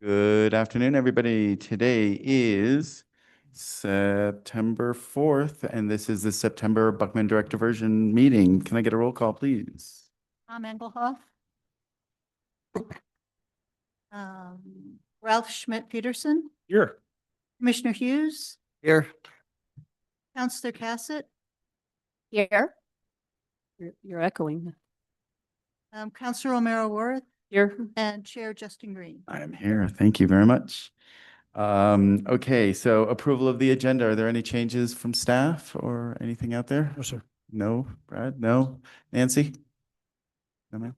Good afternoon, everybody. Today is September 4th, and this is the September Buckman Direct Diversion meeting. Can I get a roll call, please? Tom Engelhoff. Ralph Schmidt-Peterson, Here. Commissioner Hughes, Here. Counselor Cassett, Here. You're echoing. Counselor Romero Worth, Here. and Chair Justin Green. I am here. Thank you very much. Okay, so approval of the agenda. Are there any changes from staff or anything out there? No, sir. No, Brad? No? Nancy? No, ma'am?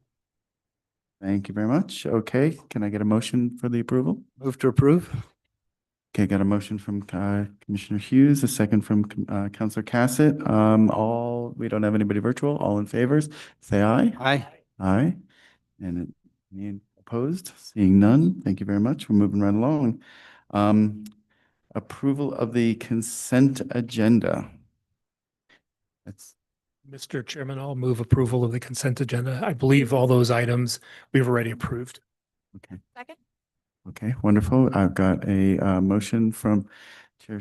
Thank you very much. Okay, can I get a motion for the approval? Move to approve. Okay, got a motion from Commissioner Hughes, a second from Counselor Cassett. We don't have anybody virtual. All in favors, say aye. Aye. Aye. And any opposed? Seeing none. Thank you very much. We're moving right along. Approval of the consent agenda. That's Mr. Chairman, I'll move approval of the consent agenda. I believe all those items we've already approved. okay. Second. Okay, wonderful. I've got a motion from Chair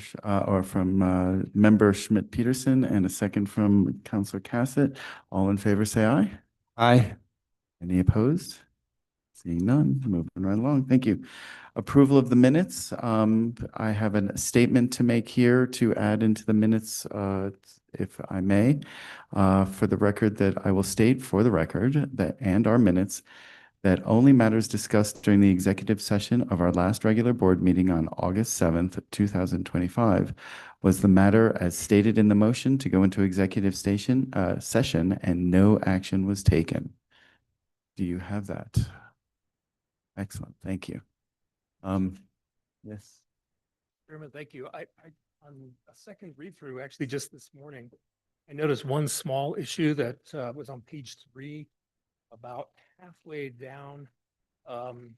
Member Schmidt-Peterson and a second from Counselor Cassett. All in favor, say aye. Aye. Any opposed? Seeing none, moving right along. Thank you. Approval of the minutes. I have a statement to make here to add into the minutes, if I may. For the record, that I will state for the record that and our minutes that only matters discussed during the executive session of our last regular board meeting on August 7th, 2025 was the matter as stated in the motion to go into executive session and no action was taken. Do you have that? Excellent. Thank you. Yes. Chairman, thank you. I on a second read through, actually just this morning, I noticed one small issue that was on page 3, about halfway down. The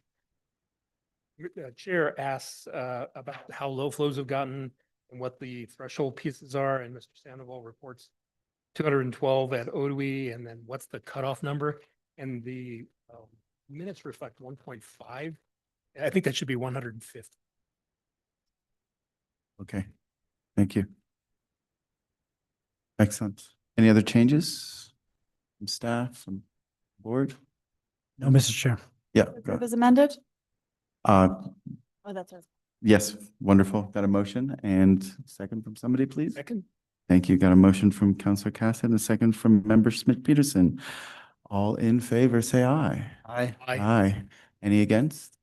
chair asks about how low flows have gotten and what the threshold pieces are, and Mr. Sandoval reports 212 at ODWE, and then what's the cutoff number? And the minutes reflect 1.5. I think that should be 150. Okay. Thank you. Excellent. Any other changes from staff, from board? No, Mr. Chair. Yeah. Approve as amended? Uh, Oh, that's it. yes, wonderful. Got a motion and second from somebody, please. Second. Thank you. Got a motion from Counselor Cassett and a second from Member Schmidt-Peterson. All in favor, say aye. Aye. Aye. Any against?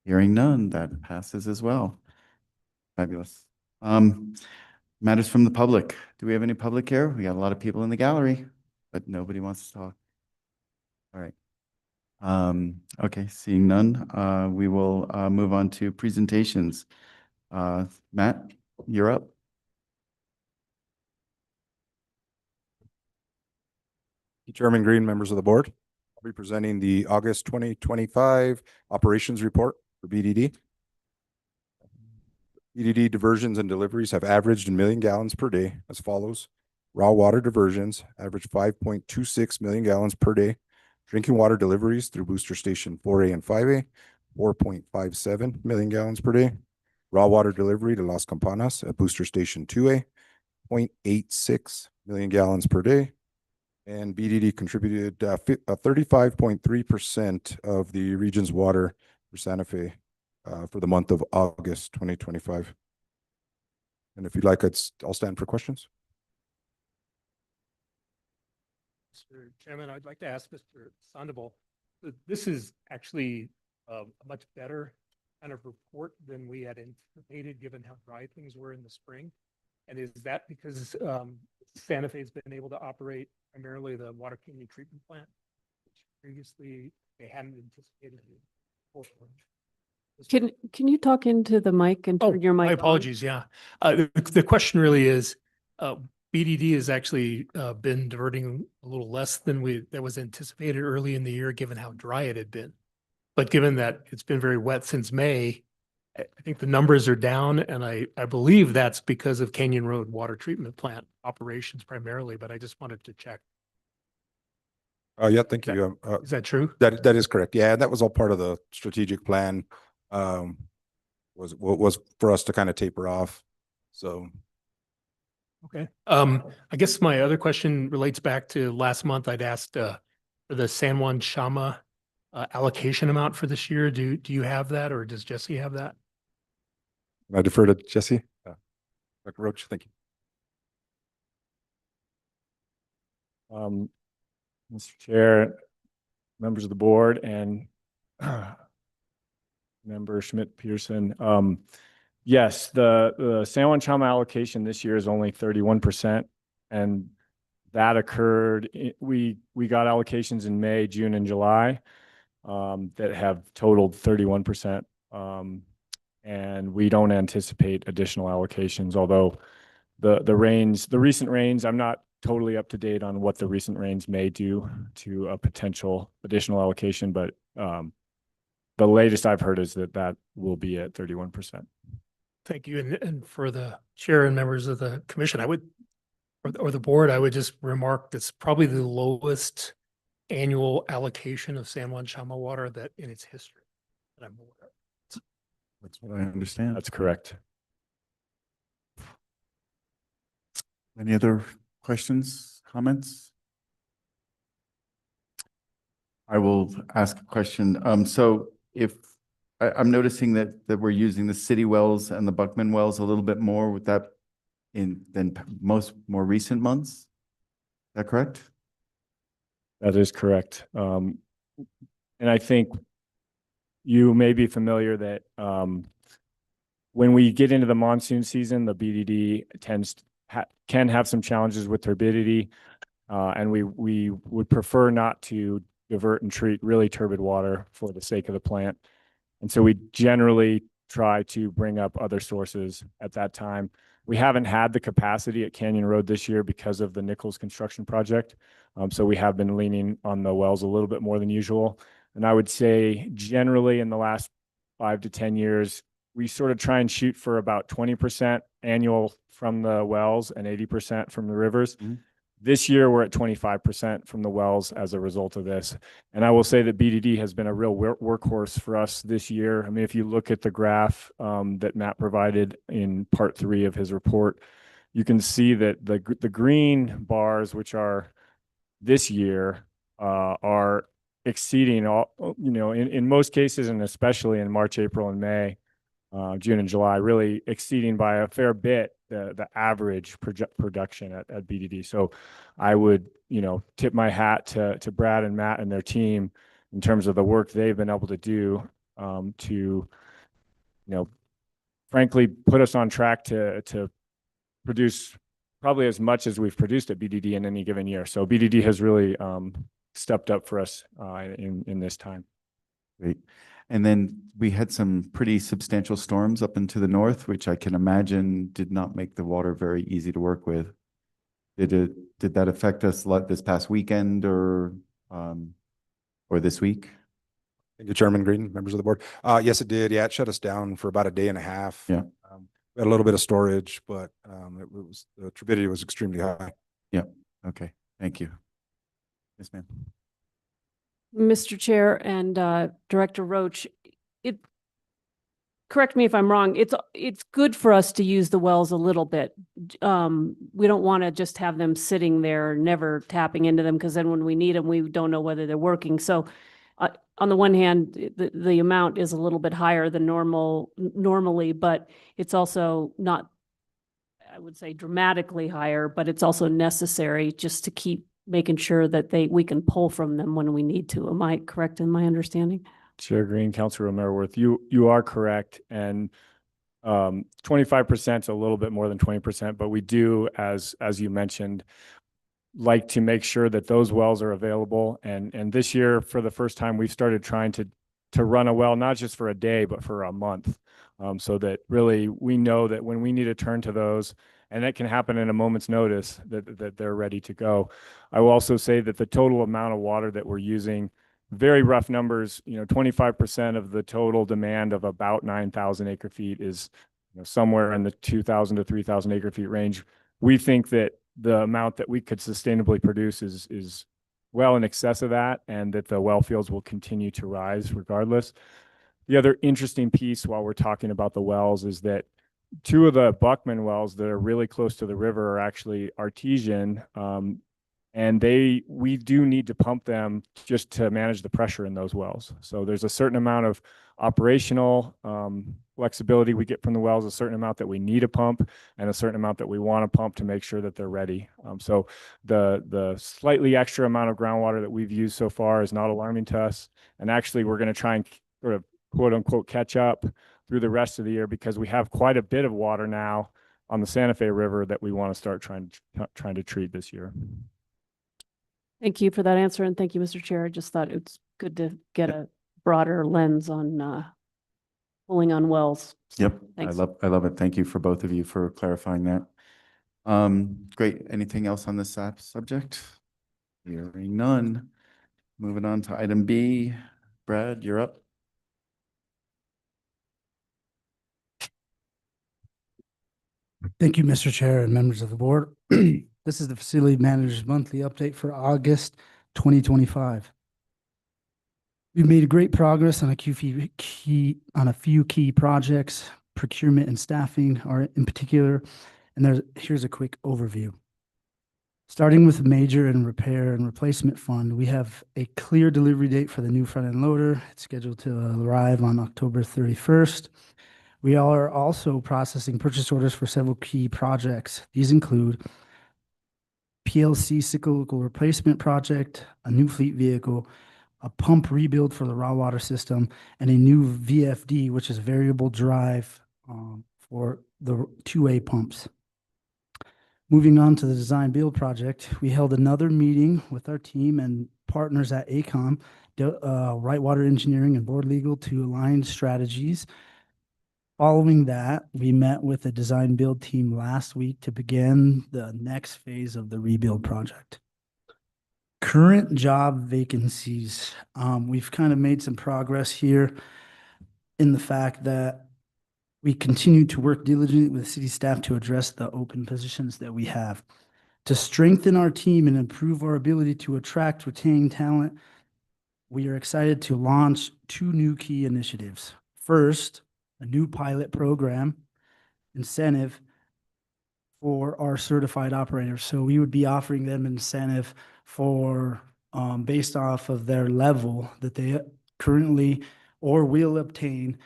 Hearing none, that passes as well. Fabulous. Matters from the public. Do we have any public here? We got a lot of people in the gallery, but nobody wants to talk. All right. Okay, seeing none, we will move on to presentations. Matt, you're up. Chairman Green, members of the board, I'll be presenting the August 2025 operations report for BDD. BDD diversions and deliveries have averaged in million gallons per day as follows. Raw water diversions average 5.26 million gallons per day. Drinking water deliveries through booster station 4A and 5A, 4.57 million gallons per day. Raw water delivery to Las Campanas at booster station 2A, 0.86 million gallons per day. And BDD contributed 35.3% of the region's water for Santa Fe for the month of August 2025. And if you'd like, I'll stand for questions. Mr. Chairman, I'd like to ask Mr. Sandoval, this is actually a much better kind of report than we had anticipated, given how dry things were in the spring. And is that because Santa Fe has been able to operate primarily the water canyon treatment plant, which previously they hadn't anticipated? Can you talk into the mic and turn your mic my on? apologies. Yeah. The question really is, BDD has actually been diverting a little less than that was anticipated early in the year, given how dry it had been. But given that it's been very wet since May, I think the numbers are down, and I believe that's because of Canyon Road water treatment plant operations primarily, but I just wanted to check. Yeah, thank you. Is that true? That is correct. Yeah, that was all part of the strategic plan was for us to kind of taper off. So Okay. I guess my other question relates back to last month. I'd asked for the San Juan Chama allocation amount for this year. Do you have that, or does Jesse have that? I defer to Jesse. Dr. Roach, thank you. Mr. Chair, members of the board, and member Schmidt-Peterson. Yes, the San Juan Chama allocation this year is only 31%, and that occurred, we got allocations in May, June, and July that have totaled 31%. And we don't anticipate additional allocations, although the recent rains, I'm not totally up to date on what the recent rains may do to a potential additional allocation, but the latest I've heard is that will be at 31%. Thank you. And for the chair and members of the commission, I would, or the board, I would just remark that's probably the lowest annual allocation of San Juan Chama water that in its history that I'm aware of. That's what I understand. That's correct. Any other questions, comments? I will ask a question. So if I'm noticing that we're using the city wells and the Buckman wells a little bit more with that than more recent months. Is that correct? That is correct. And I think you may be familiar that when we get into the monsoon season, the BDD can have some challenges with turbidity, and we would prefer not to divert and treat really turbid water for the sake of the plant. And so we generally try to bring up other sources at that time. We haven't had the capacity at Canyon Road this year because of the Nichols construction project. So we have been leaning on the wells a little bit more than usual. And I would say generally in the last 5 to 10 years, we sort of try and shoot for about 20% annual from the wells and 80% from the rivers. Mm-hmm. This year, we're at 25% from the wells as a result of this. And I will say that BDD has been a real workhorse for us this year. I mean, if you look at the graph that Matt provided in part 3 of his report, you can see that the green bars, which are this year, are exceeding all, in most cases, and especially in March, April, and May, June and July, really exceeding by a fair bit the average production at BDD. So I would, tip my hat to Brad and Matt and their team in terms of the work they've been able to do to, frankly, put us on track to produce probably as much as we've produced at BDD in any given year. So BDD has really stepped up for us in this time. Great. And then we had some pretty substantial storms up into the north, which I can imagine did not make the water very easy to work with. Did that affect us this past weekend or this week? Thank you, Chairman Green, members of the board. Yes, it did. Yeah, it shut us down for about a day and a half. Yeah. We had a little bit of storage, but the turbidity was extremely high. Yeah. Okay. Thank you. Yes, ma'am. Mr. Chair and Director Roach, correct me if I'm wrong, it's good for us to use the wells a little bit. We don't want to just have them sitting there, never tapping into them, because then when we need them, we don't know whether they're working. So on the one hand, the amount is a little bit higher than normally, but it's also not, I would say, dramatically higher, but it's also necessary just to keep making sure that we can pull from them when we need to. Am I correct in my understanding? Chair Green, Councilor Romeroworth, you are correct. And 25% is a little bit more than 20%, but we do, as you mentioned, like to make sure that those wells are available. And this year, for the first time, we've started trying to run a well, not just for a day, but for a month. So that really we know that when we need to turn to those, and it can happen in a moment's notice, that they're ready to go. I will also say that the total amount of water that we're using, very rough numbers, 25% of the total demand of about 9,000 acre feet is somewhere in the 2,000 to 3,000 acre feet range. We think that the amount that we could sustainably produce is well in excess of that, and that the well fields will continue to rise regardless. the other interesting piece while we're talking about the wells is that two of the Buckman wells that are really close to the river are actually artesian. And we do need to pump them just to manage the pressure in those wells. So there's a certain amount of operational flexibility we get from the wells, a certain amount that we need a pump, and a certain amount that we want to pump to make sure that they're ready. So the slightly extra amount of groundwater that we've used so far is not alarming to us. And actually, we're going to try and sort of quote unquote catch up through the rest of the year because we have quite a bit of water now on the Santa Fe River that we want to start trying to treat this year. Thank you for that answer, and thank you, Mr. Chair. I just thought it's good to get a broader lens on pulling on wells. So, Yep, thanks. I love it. Thank you for both of you for clarifying that. Great. Anything else on this subject? Hearing none. Moving on to item B. Brad, you're up. Thank you, Mr. Chair and members of the board. This is the facility manager's monthly update for August 2025. We've made great progress on a few key projects. Procurement and staffing are in particular, and here's a quick overview. Starting with major and repair and replacement fund, we have a clear delivery date for the new front end loader. It's scheduled to arrive on October 31st. We are also processing purchase orders for several key projects. These include PLC cyclical replacement project, a new fleet vehicle, a pump rebuild for the raw water system, and a new VFD, which is variable drive for the 2A pumps. Moving on to the design build project, we held another meeting with our team and partners at AECOM, Right Water Engineering and Board Legal to align strategies. Following that, we met with the design build team last week to begin the next phase of the rebuild project. Current job vacancies. We've kind of made some progress here in the fact that we continue to work diligently with city staff to address the open positions that we have. To strengthen our team and improve our ability to attract, retain talent, we are excited to launch two new key initiatives. First, a new pilot program incentive for our certified operators. So we would be offering them incentive for based off of their level that they currently or will obtain,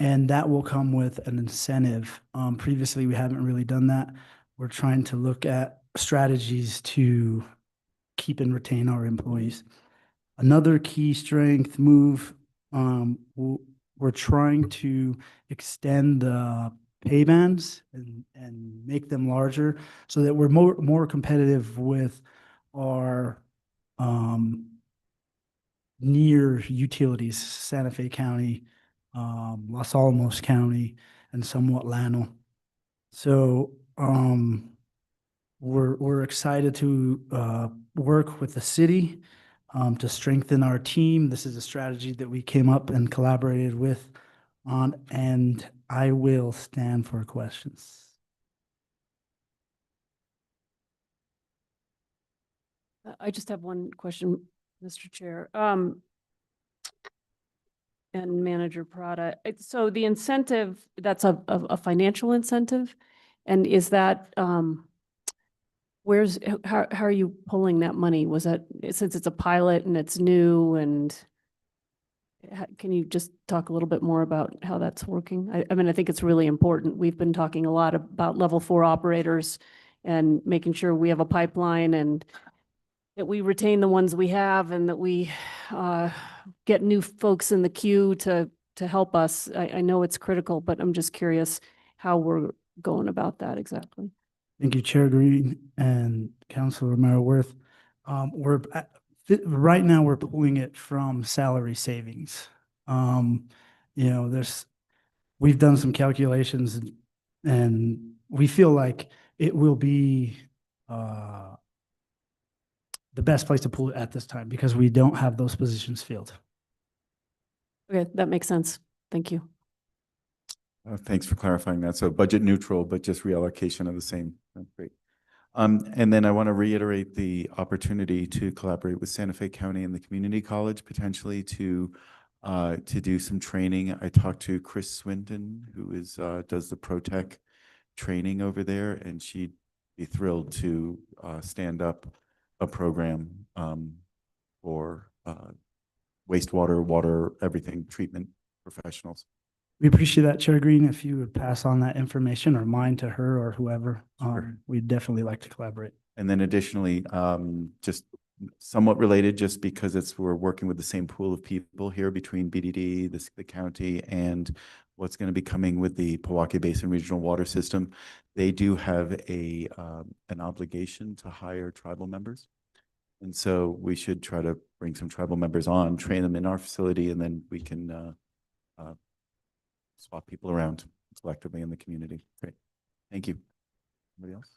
and that will come with an incentive. Previously, we haven't really done that. We're trying to look at strategies to keep and retain our employees. Another key strength move, we're trying to extend the pay bands and make them larger so that we're more competitive with our near utilities, Santa Fe County, Los Alamos County, and somewhat Llano. So we're excited to work with the city to strengthen our team. This is a strategy that we came up and collaborated with on, and I will stand for questions. I just have one question, Mr. Chair. And Manager Prada. So the incentive, that's a financial incentive? And is that, how are you pulling that money? Was that, since it's a pilot and it's new, and can you just talk a little bit more about how that's working? I mean, I think it's really important. We've been talking a lot about level 4 operators and making sure we have a pipeline and that we retain the ones we have and that we get new folks in the queue to help us. I know it's critical, but I'm just curious how we're going about that exactly. Thank you, Chair Green and Councilor Romero-Worth. Right now we're pulling it from salary savings. We've done some calculations and we feel like it will be the best place to pull it at this time because we don't have those positions filled. Okay, that makes sense. Thank you. Thanks for clarifying that. So budget neutral, but just reallocation of the same. That's great. And then I want to reiterate the opportunity to collaborate with Santa Fe County and the community college potentially to to do some training. I talked to Chris Swinton, who is, does the ProTech training over there, and she'd be thrilled to stand up a program for wastewater, water, everything treatment professionals. We appreciate that, Chair Green. If you would pass on that information or mine to her or whoever, Sure. we'd definitely like to collaborate. And then additionally, just somewhat related, just because we're working with the same pool of people here between BDD, the county, and what's going to be coming with the Powahki Basin Regional Water System. They do have an obligation to hire tribal members. And so we should try to bring some tribal members on, train them in our facility, and then we can swap people around collectively in the community. Great. Thank you. Anybody else?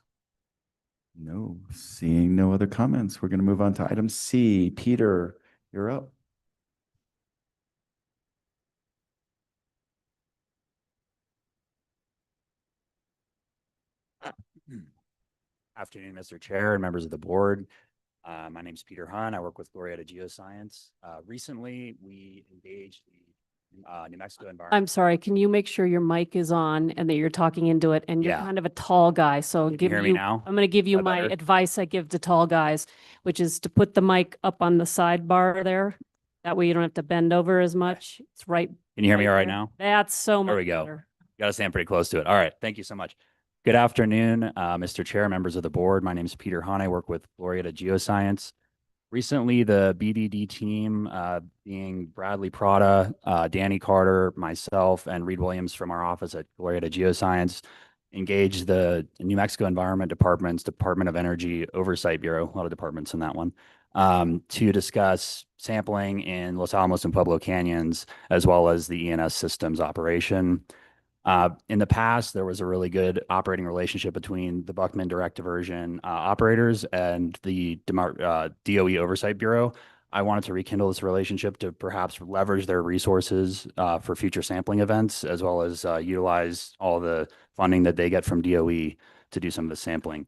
No, seeing no other comments, we're going to move on to item C. Peter, you're up. Afternoon, Mr. Chair and members of the board. My name is Peter Hahn. I work with Glorieta Geoscience. Recently, we engaged the New Mexico Environment. I'm sorry, can you make sure your mic is on and that you're talking into it? And you're Yeah. kind of a tall guy, so Can you hear me now? I'm going to give you That my better? advice I give to tall guys, which is to put the mic up on the sidebar there. That way you don't have to bend over as much. It's right. Can you hear me all right there. now? That's so much There we go. better. Got to stand pretty close to it. All right. Thank you so much. Good afternoon, Mr. Chair, members of the board. My name is Peter Hahn. I work with Glorieta Geoscience. Recently, the BDD team, being Bradley Prada, Danny Carter, myself, and Reed Williams from our office at Glorieta Geoscience, engaged the New Mexico Environment Department's Department of Energy Oversight Bureau, a lot of departments in that one, to discuss sampling in Los Alamos and Pueblo Canyons, as well as the ENS systems operation. In the past, there was a really good operating relationship between the Buckman direct diversion operators and the DOE Oversight Bureau. I wanted to rekindle this relationship to perhaps leverage their resources for future sampling events, as well as utilize all the funding that they get from DOE to do some of the sampling.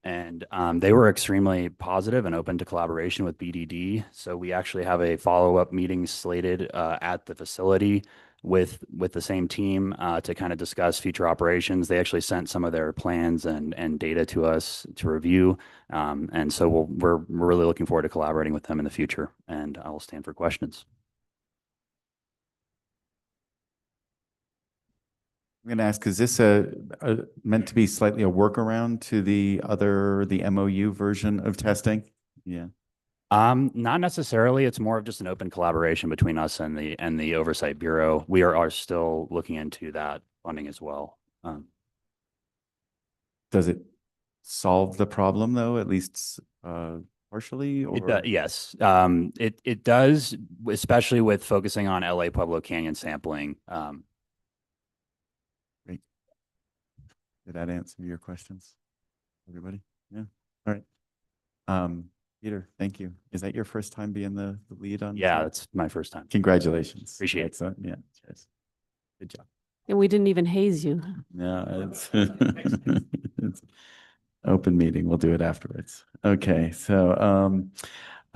And they were extremely positive and open to collaboration with BDD. So we actually have a follow-up meeting slated at the facility with the same team to kind of discuss future operations. They actually sent some of their plans and data to us to review. And so we're really looking forward to collaborating with them in the future. And I will stand for questions. I'm going to ask, is this meant to be slightly a workaround to the MOU version of testing? Yeah. Not necessarily. It's more of just an open collaboration between us and the Oversight Bureau. We are still looking into that funding as well. Does it solve the problem though, at least partially? Or? Yes, it does, especially with focusing on LA Pueblo Canyon sampling. Great. Did that answer your questions, everybody? Yeah. All right. Peter, thank you. Is that your first time being the lead on? Yeah, this? that's my first time. Congratulations. Appreciate it. Excellent. Yeah. Cheers. Good job. And we didn't even haze you. No, it's open meeting. We'll do it afterwards. Okay. So,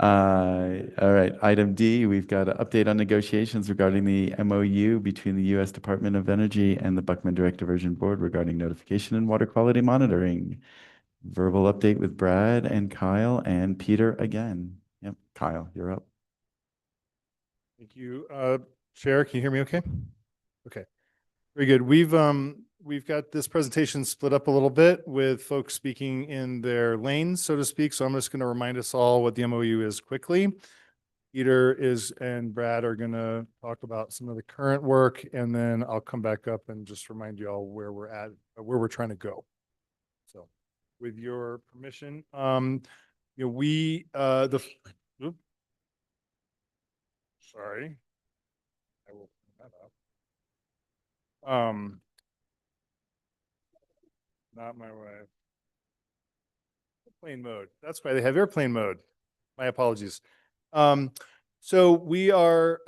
all right. Item D, we've got an update on negotiations regarding the MOU between the U.S. Department of Energy and the Buckman Direct Diversion Board regarding notification and water quality monitoring. Verbal update with Brad and Kyle and Peter again. Yep. Kyle, you're up. Thank you. Chair, can you hear me okay? Okay, very good. We've got this presentation split up a little bit with folks speaking in their lanes, so to speak. So I'm just going to remind us all what the MOU is quickly. Peter and Brad are going to talk about some of the current work, and then I'll come back up and just remind you all where we're at, where we're trying to go. So with your permission, sorry. I will put that up. Not my wife. Airplane mode. That's why they have airplane mode. My apologies. So we are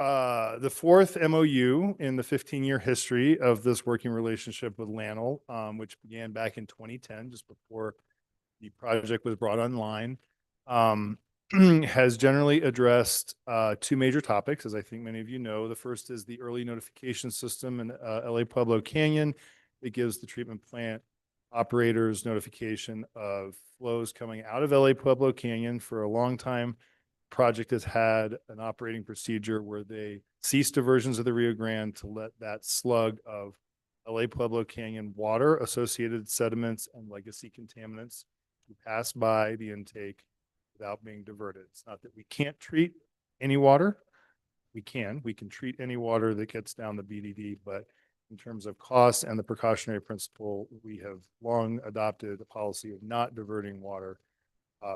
the fourth MOU in the 15-year history of this working relationship with LANL, which began back in 2010, just before the project was brought online. has generally addressed two major topics, as I think many of you know. The first is the early notification system in LA Pueblo Canyon. It gives the treatment plant operators notification of flows coming out of LA Pueblo Canyon. For a long time, project has had an operating procedure where they cease diversions of the Rio Grande to let that slug of LA Pueblo Canyon water, associated sediments, and legacy contaminants to pass by the intake without being diverted. It's not that we can't treat any water. We can treat any water that gets down the BDD, but in terms of cost and the precautionary principle, we have long adopted a policy of not diverting water,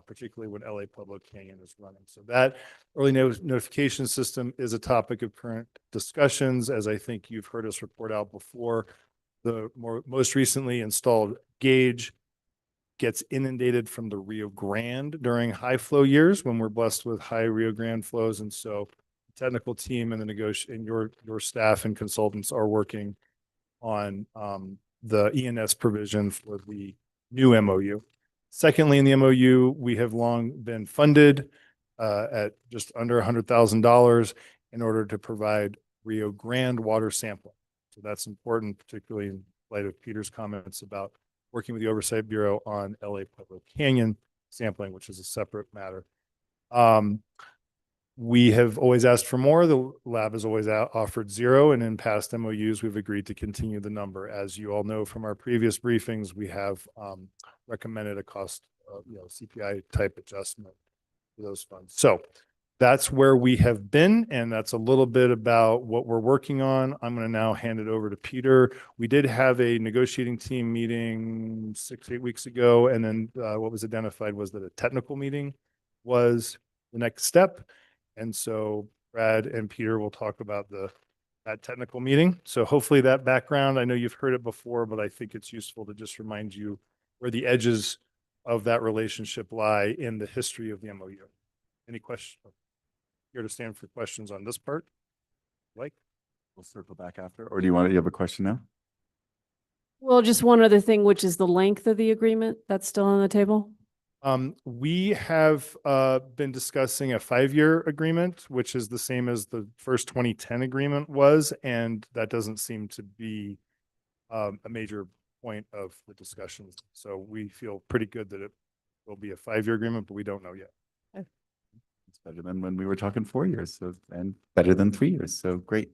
particularly when LA Pueblo Canyon is running. So that early notification system is a topic of current discussions, as I think you've heard us report out before. The most recently installed gauge gets inundated from the Rio Grande during high flow years when we're blessed with high Rio Grande flows. And so the technical team and your staff and consultants are working on the ENS provision for the new MOU. Secondly, in the MOU, we have long been funded at just under $100,000 in order to provide Rio Grande water sampling. So that's important, particularly in light of Peter's comments about working with the Oversight Bureau on LA Pueblo Canyon sampling, which is a separate matter. We have always asked for more. The lab has always offered zero, and in past MOUs, we've agreed to continue the number. As you all know from our previous briefings, we have recommended a cost, CPI type adjustment for those funds. So that's where we have been, and that's a little bit about what we're working on. I'm going to now hand it over to Peter. We did have a negotiating team meeting 6-8 weeks ago, and then what was identified was that a technical meeting was the next step. And so Brad and Peter will talk about that technical meeting. So hopefully that background, I know you've heard it before, but I think it's useful to just remind you where the edges of that relationship lie in the history of the MOU. Any questions? Here to stand for questions on this part? Like, We'll circle back after, or do you have a question now? Well, just one other thing, which is the length of the agreement that's still on the table. We have been discussing a 5-year agreement, which is the same as the first 2010 agreement was, and that doesn't seem to be a major point of the discussions. So we feel pretty good that it will be a 5-year agreement, but we don't know yet. It's better than when we were talking 4 years, so, and better than 3 years. So great.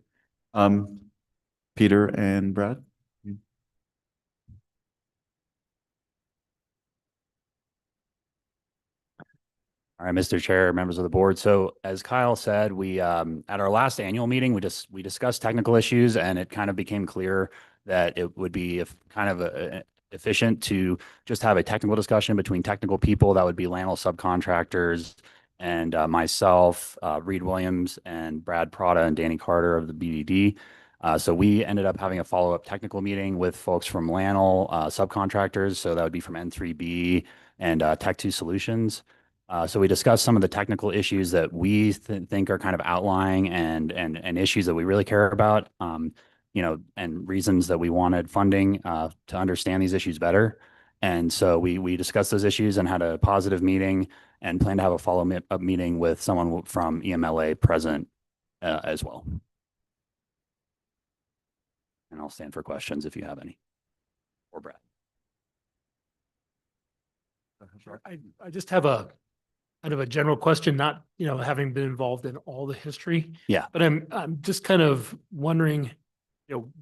Peter and Brad. All right, Mr. Chair, members of the board. So as Kyle said, we at our last annual meeting, we discussed technical issues, and it kind of became clear that it would be efficient to just have a technical discussion between technical people. That would be Lanel subcontractors and myself, Reed Williams, and Brad Prada and Danny Carter of the BDD. So we ended up having a follow-up technical meeting with folks from Lanel subcontractors. So that would be from N3B and Tech2 Solutions. So we discussed some of the technical issues that we think are kind of outlying and issues that we really care about, and reasons that we wanted funding to understand these issues better. And so we discussed those issues and had a positive meeting and plan to have a follow-up meeting with someone from EMLA present as well. And I'll stand for questions if you have any. Or Brad. I just have a kind of a general question, not, having been involved in all the history. Yeah. But I'm just kind of wondering,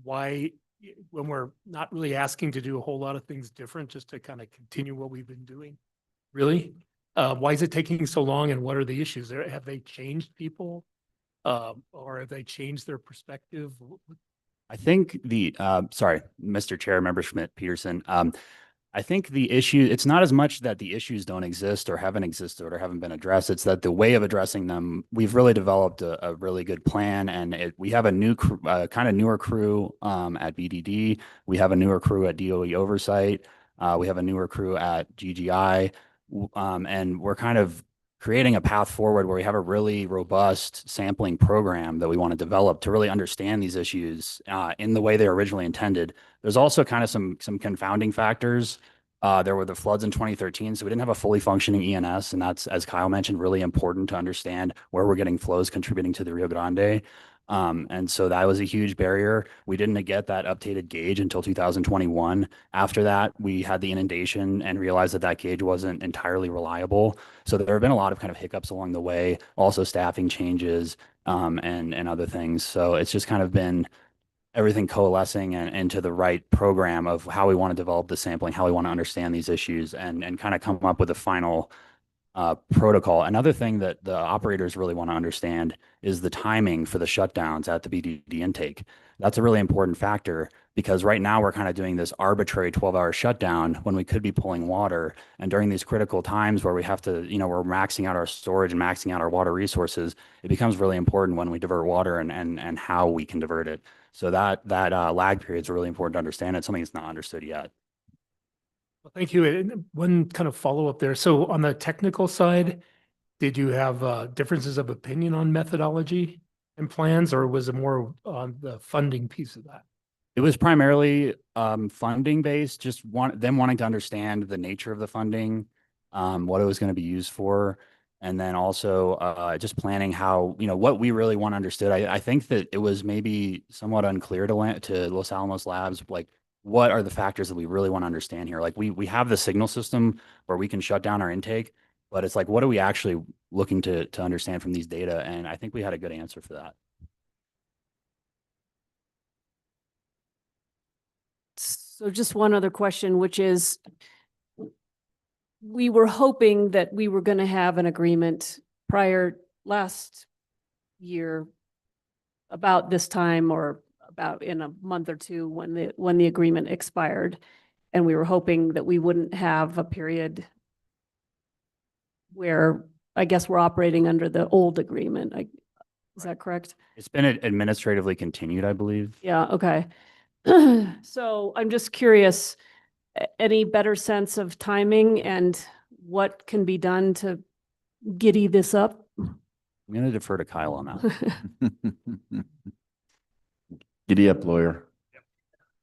why, when we're not really asking to do a whole lot of things different, just to kind of continue what we've been doing, really? Why is it taking so long, and what are the issues there? Have they changed people? Or have they changed their perspective? I think sorry, Mr. Chair, Member Schmidt-Peterson. I think the issue, it's not as much that the issues don't exist or haven't existed or haven't been addressed. It's that the way of addressing them, we've really developed a really good plan, and we have a new kind of newer crew at BDD. We have a newer crew at DOE Oversight. We have a newer crew at GGI, and we're kind of creating a path forward where we have a really robust sampling program that we want to develop to really understand these issues in the way they were originally intended. There's also kind of some confounding factors There were the floods in 2013, so we didn't have a fully functioning ENS, and that's, as Kyle mentioned, really important to understand where we're getting flows contributing to the Rio Grande. And so that was a huge barrier. We didn't get that updated gauge until 2021. After that, we had the inundation and realized that that gauge wasn't entirely reliable. So there have been a lot of kind of hiccups along the way, also staffing changes, and other things. So it's just kind of been everything coalescing and into the right program of how we want to develop the sampling, how we want to understand these issues, and kind of come up with a final protocol. Another thing that the operators really want to understand is the timing for the shutdowns at the BDD intake. That's a really important factor because right now we're kind of doing this arbitrary 12-hour shutdown when we could be pulling water. And during these critical times where we have to, we're maxing out our storage and maxing out our water resources, it becomes really important when we divert water and how we can divert it. So that lag period is really important to understand. It's something that's not understood yet. Well, thank you. And one kind of follow-up there. So on the technical side, did you have differences of opinion on methodology and plans, or was it more on the funding piece of that? It was primarily funding based, just them wanting to understand the nature of the funding, what it was going to be used for, and then also just planning how, what we really want understood. I think that it was maybe somewhat unclear to Los Alamos Labs, like what are the factors that we really want to understand here? Like we have the signal system where we can shut down our intake, but it's like, what are we actually looking to understand from these data? And I think we had a good answer for that. So just one other question, which is, we were hoping that we were going to have an agreement last year about this time, or about in a month or two when the agreement expired. And we were hoping that we wouldn't have a period where I guess we're operating under the old agreement. Is that correct? It's been administratively continued, I believe. Yeah, okay. So I'm just curious, any better sense of timing and what can be done to giddy this up? I'm going to defer to Kyle on that. Giddy up, lawyer.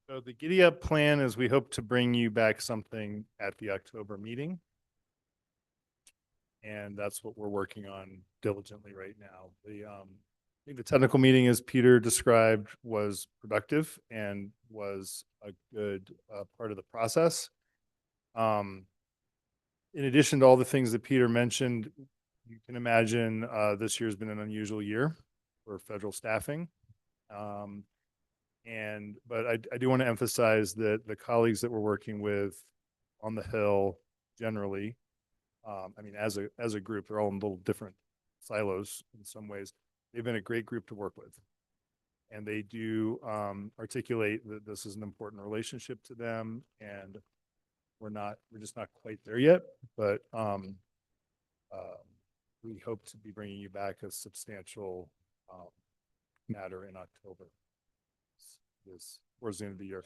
So the Giddy Up plan is we hope to bring you back something at the October meeting. And that's what we're working on diligently right now. I think the technical meeting, as Peter described, was productive and was a good part of the process. In addition to all the things that Peter mentioned, you can imagine this year's been an unusual year for federal staffing. But I do want to emphasize that the colleagues that we're working with on the Hill generally, as a group, they're all in little different silos in some ways. They've been a great group to work with. And they do articulate that this is an important relationship to them, and we're just not quite there yet, but we hope to be bringing you back a substantial matter in October, towards the end of the year.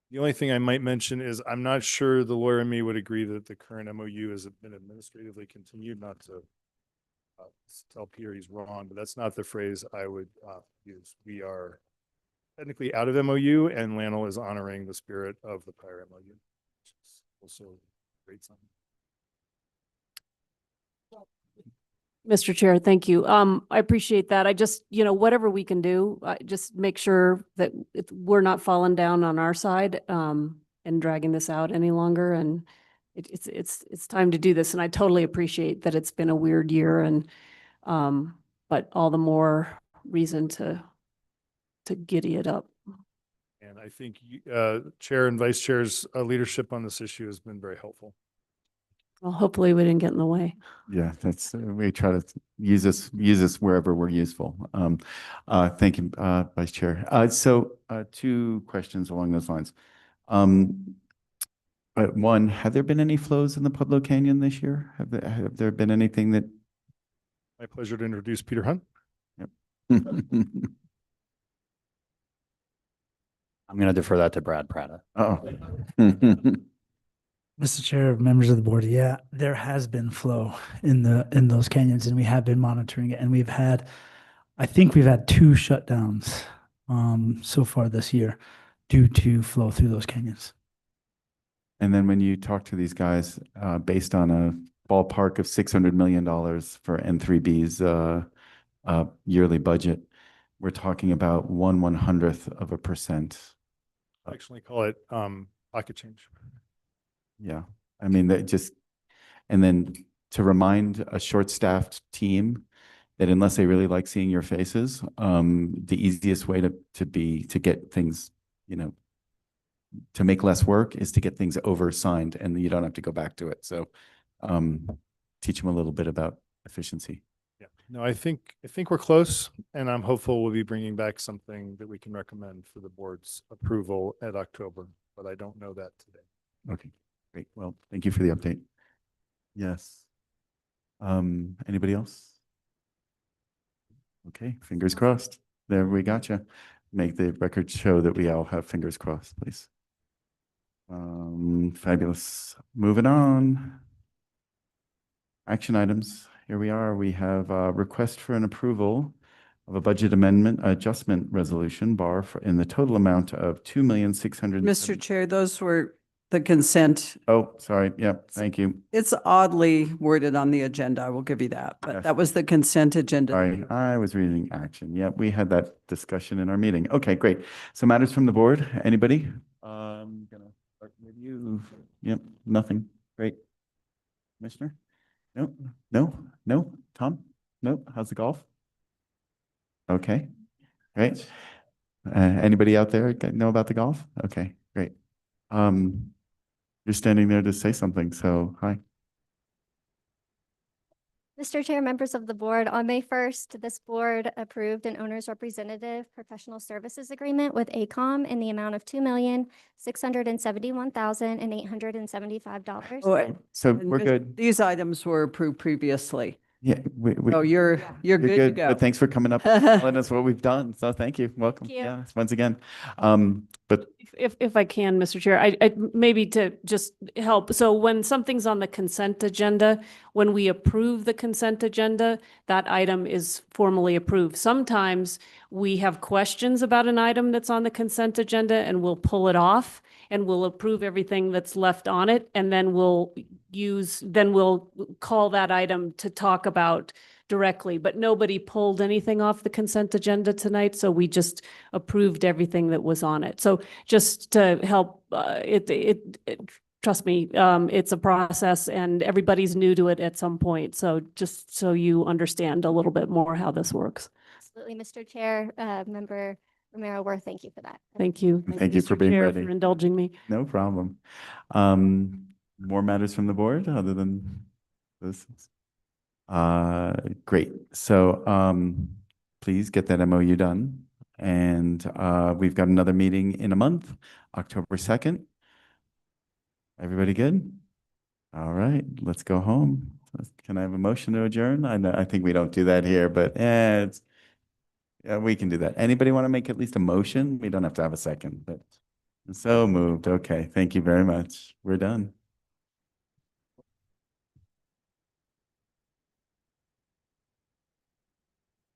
The only thing I might mention is I'm not sure the lawyer and me would agree that the current MOU has been administratively continued, not to tell Peter he's wrong, but that's not the phrase I would use. We are technically out of MOU, and Lanel is honoring the spirit of the prior MOU, which is also a great sign. Mr. Chair, thank you. I appreciate that. I just, whatever we can do, just make sure that we're not falling down on our side and dragging this out any longer. And it's time to do this. And I totally appreciate that it's been a weird year, and but all the more reason to giddy it up. And I think Chair and Vice Chair's leadership on this issue has been very helpful. Well, hopefully we didn't get in the way. Yeah, that's, we try to use this wherever we're useful. Thank you, Vice Chair. So two questions along those lines. One, have there been any flows in the Pueblo Canyon this year? Have there been anything that? My pleasure to introduce Peter Hunt. Yep. I'm going to defer that to Brad Prada. Oh. Mr. Chair, members of the board, yeah, there has been flow in those canyons, and we have been monitoring it. And I think we've had 2 shutdowns so far this year due to flow through those canyons. And then when you talk to these guys, based on a ballpark of $600 million for N3B's yearly budget, we're talking about 1/100th%. Actually call it pocket change. Yeah, I mean, that just, and then to remind a short-staffed team that unless they really like seeing your faces, the easiest way to get things, you know, to make less work is to get things oversigned and you don't have to go back to it. So teach them a little bit about efficiency. Yeah, no, I think we're close, and I'm hopeful we'll be bringing back something that we can recommend for the board's approval at October, but I don't know that today. Okay, great. Well, thank you for the update. Yes. Anybody else? Okay, fingers crossed. There, we gotcha. Make the record show that we all have fingers crossed, please. Fabulous. Moving on. Action items. Here we are. We have a request for an approval of a budget amendment adjustment resolution bar in the total amount of 2,600,000. Mr. Chair, those were the consent. Oh, sorry. Yep. Thank you. It's oddly worded on the agenda. I will give you that, but Yes. that was the consent agenda. Sorry, I was reading action. Yeah, we had that discussion in our meeting. Okay, great. So matters from the board, anybody? Gonna start with you. Yep, nothing. Great. Commissioner? No, no, no. Tom? No. How's the golf? Okay, great. Anybody out there know about the golf? Okay, great. You're standing there to say something, so hi. Mr. Chair, members of the board, on May 1st, this board approved an owner's representative professional services agreement with ACOM in the amount of $2,671,875. Oh, So and we're this- good. These items were approved previously. Yeah, Oh, you're good to go. But thanks for coming up and telling us what we've done. So thank you. Welcome. Thank you. Yeah, once again. But If I can, Mr. Chair, I maybe to just help. So when something's on the consent agenda, when we approve the consent agenda, that item is formally approved. Sometimes we have questions about an item that's on the consent agenda and we'll pull it off and we'll approve everything that's left on it. And then we'll call that item to talk about directly, but nobody pulled anything off the consent agenda tonight. So we just approved everything that was on it. So just to help, trust me, it's a process and everybody's new to it at some point. So just so you understand a little bit more how this works. Absolutely, Mr. Chair, Member Romero Worth, thank you for that. Thank you. Thank you for Mr. being Chair, ready. For indulging me. no problem. More matters from the board other than this? Great. So please get that MOU done. And we've got another meeting in a month, October 2nd. Everybody good? All right, let's go home. Can I have a motion to adjourn? I think we don't do that here, but yeah, we can do that. Anybody want to make at least a motion? We don't have to have a second, but so moved. Okay, thank you very much. We're done.